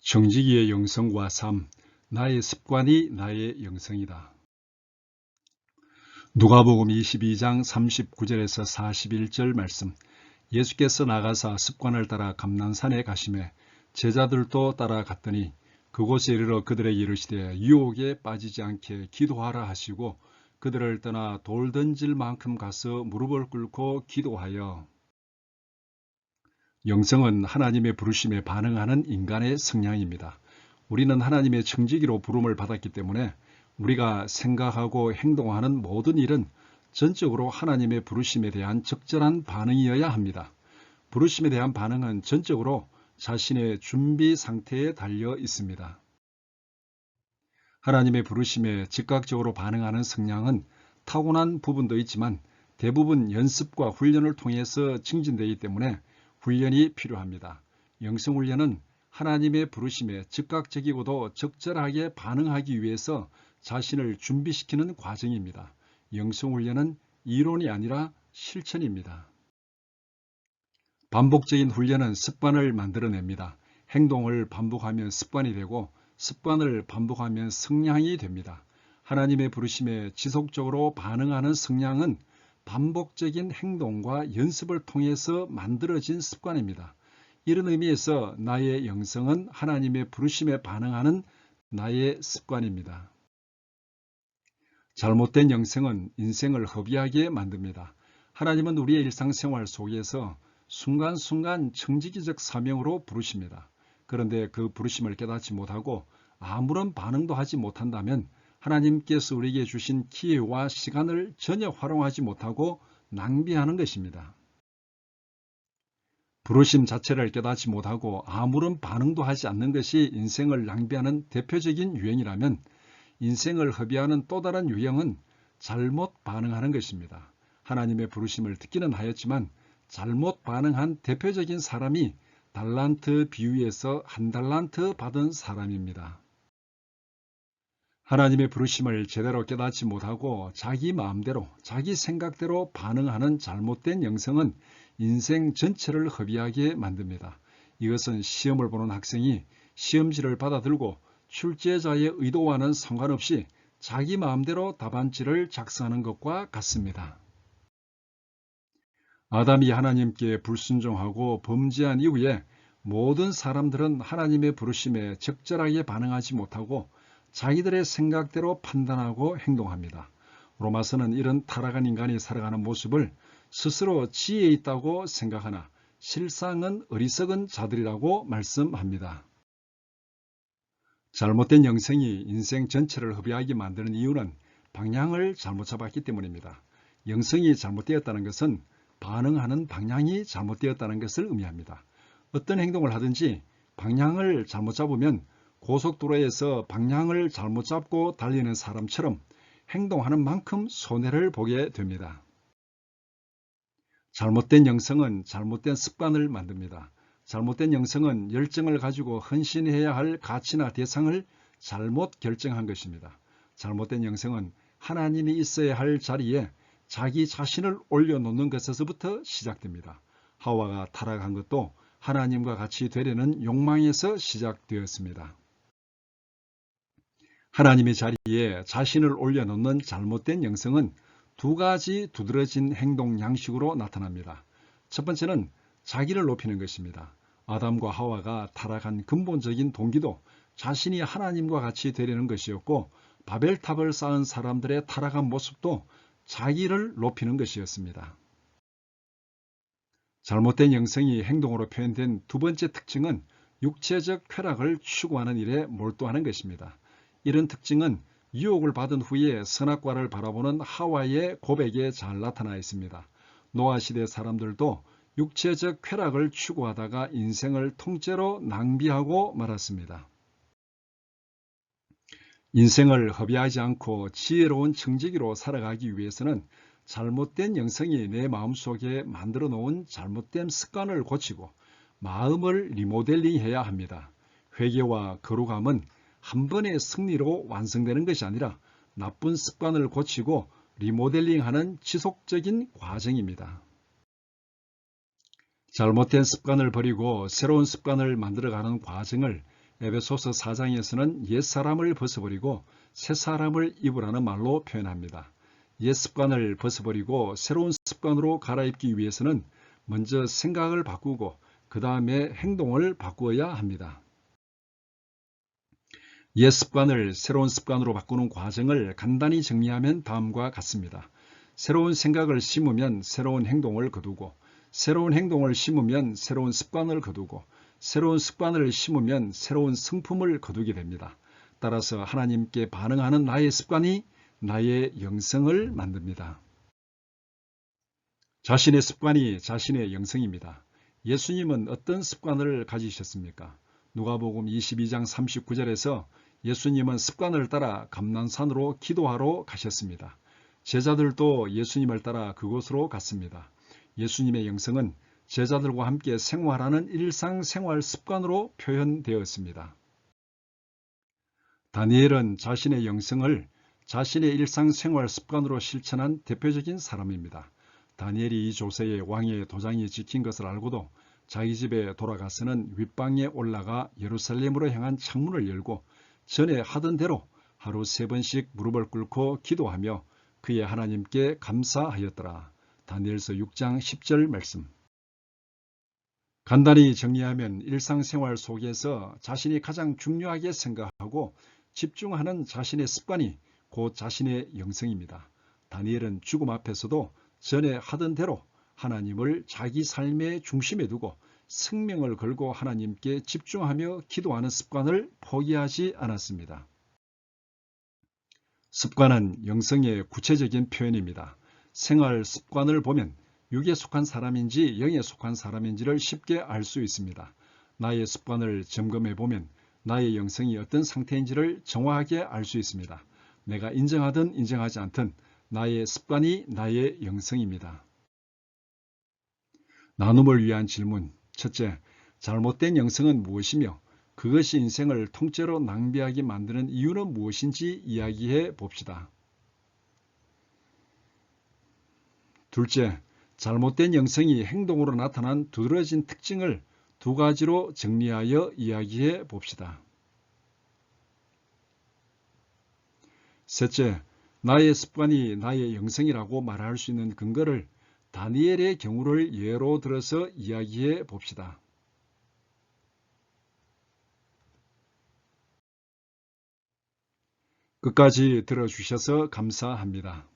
정직이의 영성과 삶, 나의 습관이 나의 영성이다. 누가복음 22장 39절에서 41절 말씀. 예수께서 나가사 습관을 따라 감난산에 가시매 제자들도 따라갔더니 그곳에 이르러 그들에게 이르시되 유혹에 빠지지 않게 기도하라 하시고 그들을 떠나 돌 던질 만큼 가서 무릎을 꿇고 기도하여. 영성은 하나님의 부르심에 반응하는 인간의 성향입니다. 우리는 하나님의 청지기로 부름을 받았기 때문에 우리가 생각하고 행동하는 모든 일은 전적으로 하나님의 부르심에 대한 적절한 반응이어야 합니다. 부르심에 대한 반응은 전적으로 자신의 준비 상태에 달려 있습니다. 하나님의 부르심에 즉각적으로 반응하는 성향은 타고난 부분도 있지만 대부분 연습과 훈련을 통해서 증진되기 때문에 훈련이 필요합니다. 영성훈련은 하나님의 부르심에 즉각적이고도 적절하게 반응하기 위해서 자신을 준비시키는 과정입니다. 영성훈련은 이론이 아니라 실천입니다. 반복적인 훈련은 습관을 만들어냅니다. 행동을 반복하면 습관이 되고 습관을 반복하면 성향이 됩니다. 하나님의 부르심에 지속적으로 반응하는 성향은 반복적인 행동과 연습을 통해서 만들어진 습관입니다. 이런 의미에서 나의 영성은 하나님의 부르심에 반응하는 나의 습관입니다. 잘못된 영성은 인생을 허비하게 만듭니다. 하나님은 우리의 일상생활 속에서 순간순간 청지기적 사명으로 부르십니다. 그런데 그 부르심을 깨닫지 못하고 아무런 반응도 하지 못한다면 하나님께서 우리에게 주신 기회와 시간을 전혀 활용하지 못하고 낭비하는 것입니다. 부르심 자체를 깨닫지 못하고 아무런 반응도 하지 않는 것이 인생을 낭비하는 대표적인 유형이라면 인생을 허비하는 또 다른 유형은 잘못 반응하는 것입니다. 하나님의 부르심을 듣기는 하였지만 잘못 반응한 대표적인 사람이 달란트 비유에서 한 달란트 받은 사람입니다. 하나님의 부르심을 제대로 깨닫지 못하고 자기 마음대로 자기 생각대로 반응하는 잘못된 영성은 인생 전체를 허비하게 만듭니다. 이것은 시험을 보는 학생이 시험지를 받아들고 출제자의 의도와는 상관없이 자기 마음대로 답안지를 작성하는 것과 같습니다. 아담이 하나님께 불순종하고 범죄한 이후에 모든 사람들은 하나님의 부르심에 적절하게 반응하지 못하고 자기들의 생각대로 판단하고 행동합니다. 로마서는 이런 타락한 인간이 살아가는 모습을 스스로 지혜 있다고 생각하나 실상은 어리석은 자들이라고 말씀합니다. 잘못된 영성이 인생 전체를 허비하게 만드는 이유는 방향을 잘못 잡았기 때문입니다. 영성이 잘못되었다는 것은 반응하는 방향이 잘못되었다는 것을 의미합니다. 어떤 행동을 하든지 방향을 잘못 잡으면 고속도로에서 방향을 잘못 잡고 달리는 사람처럼 행동하는 만큼 손해를 보게 됩니다. 잘못된 영성은 잘못된 습관을 만듭니다. 잘못된 영성은 열정을 가지고 헌신해야 할 가치나 대상을 잘못 결정한 것입니다. 잘못된 영성은 하나님이 있어야 할 자리에 자기 자신을 올려놓는 것에서부터 시작됩니다. 하와가 타락한 것도 하나님과 같이 되려는 욕망에서 시작되었습니다. 하나님의 자리에 자신을 올려놓는 잘못된 영성은 두 가지 두드러진 행동 양식으로 나타납니다. 첫 번째는 자기를 높이는 것입니다. 아담과 하와가 타락한 근본적인 동기도 자신이 하나님과 같이 되려는 것이었고 바벨탑을 쌓은 사람들의 타락한 모습도 자기를 높이는 것이었습니다. 잘못된 영성이 행동으로 표현된 두 번째 특징은 육체적 쾌락을 추구하는 일에 몰두하는 것입니다. 이런 특징은 유혹을 받은 후에 선악과를 바라보는 하와의 고백에 잘 나타나 있습니다. 노아 시대 사람들도 육체적 쾌락을 추구하다가 인생을 통째로 낭비하고 말았습니다. 인생을 허비하지 않고 지혜로운 청지기로 살아가기 위해서는 잘못된 영성이 내 마음속에 만들어 놓은 잘못된 습관을 고치고 마음을 리모델링해야 합니다. 회개와 거룩함은 한 번의 승리로 완성되는 것이 아니라 나쁜 습관을 고치고 리모델링하는 지속적인 과정입니다. 잘못된 습관을 버리고 새로운 습관을 만들어가는 과정을 에베소서 4장에서는 옛사람을 벗어버리고 새사람을 입으라는 말로 표현합니다. 옛 습관을 벗어버리고 새로운 습관으로 갈아입기 위해서는 먼저 생각을 바꾸고 그 다음에 행동을 바꾸어야 합니다. 옛 습관을 새로운 습관으로 바꾸는 과정을 간단히 정리하면 다음과 같습니다. 새로운 생각을 심으면 새로운 행동을 거두고, 새로운 행동을 심으면 새로운 습관을 거두고, 새로운 습관을 심으면 새로운 성품을 거두게 됩니다. 따라서 하나님께 반응하는 나의 습관이 나의 영성을 만듭니다. 자신의 습관이 자신의 영성입니다. 예수님은 어떤 습관을 가지셨습니까? 누가복음 22장 39절에서 예수님은 습관을 따라 감난산으로 기도하러 가셨습니다. 제자들도 예수님을 따라 그곳으로 갔습니다. 예수님의 영성은 제자들과 함께 생활하는 일상생활 습관으로 표현되었습니다. 다니엘은 자신의 영성을 자신의 일상생활 습관으로 실천한 대표적인 사람입니다. 다니엘이 이 조세에 왕의 도장이 찍힌 것을 알고도 자기 집에 돌아가서는 윗방에 올라가 예루살렘으로 향한 창문을 열고 전에 하던 대로 하루 3번씩 무릎을 꿇고 기도하며 그의 하나님께 감사하였더라. 다니엘서 6장 10절 말씀. 간단히 정리하면 일상생활 속에서 자신이 가장 중요하게 생각하고 집중하는 자신의 습관이 곧 자신의 영성입니다. 다니엘은 죽음 앞에서도 전에 하던 대로 하나님을 자기 삶의 중심에 두고 생명을 걸고 하나님께 집중하며 기도하는 습관을 포기하지 않았습니다. 습관은 영성의 구체적인 표현입니다. 생활 습관을 보면 육에 속한 사람인지 영에 속한 사람인지를 쉽게 알 수 있습니다. 나의 습관을 점검해 보면 나의 영성이 어떤 상태인지를 정확하게 알 수 있습니다. 내가 인정하든 인정하지 않든 나의 습관이 나의 영성입니다. 나눔을 위한 질문. 첫째, 잘못된 영성은 무엇이며 그것이 인생을 통째로 낭비하게 만드는 이유는 무엇인지 이야기해 봅시다. 둘째, 잘못된 영성이 행동으로 나타난 두드러진 특징을 2가지로 정리하여 이야기해 봅시다. 셋째, 나의 습관이 나의 영성이라고 말할 수 있는 근거를 다니엘의 경우를 예로 들어서 이야기해 봅시다. 끝까지 들어주셔서 감사합니다.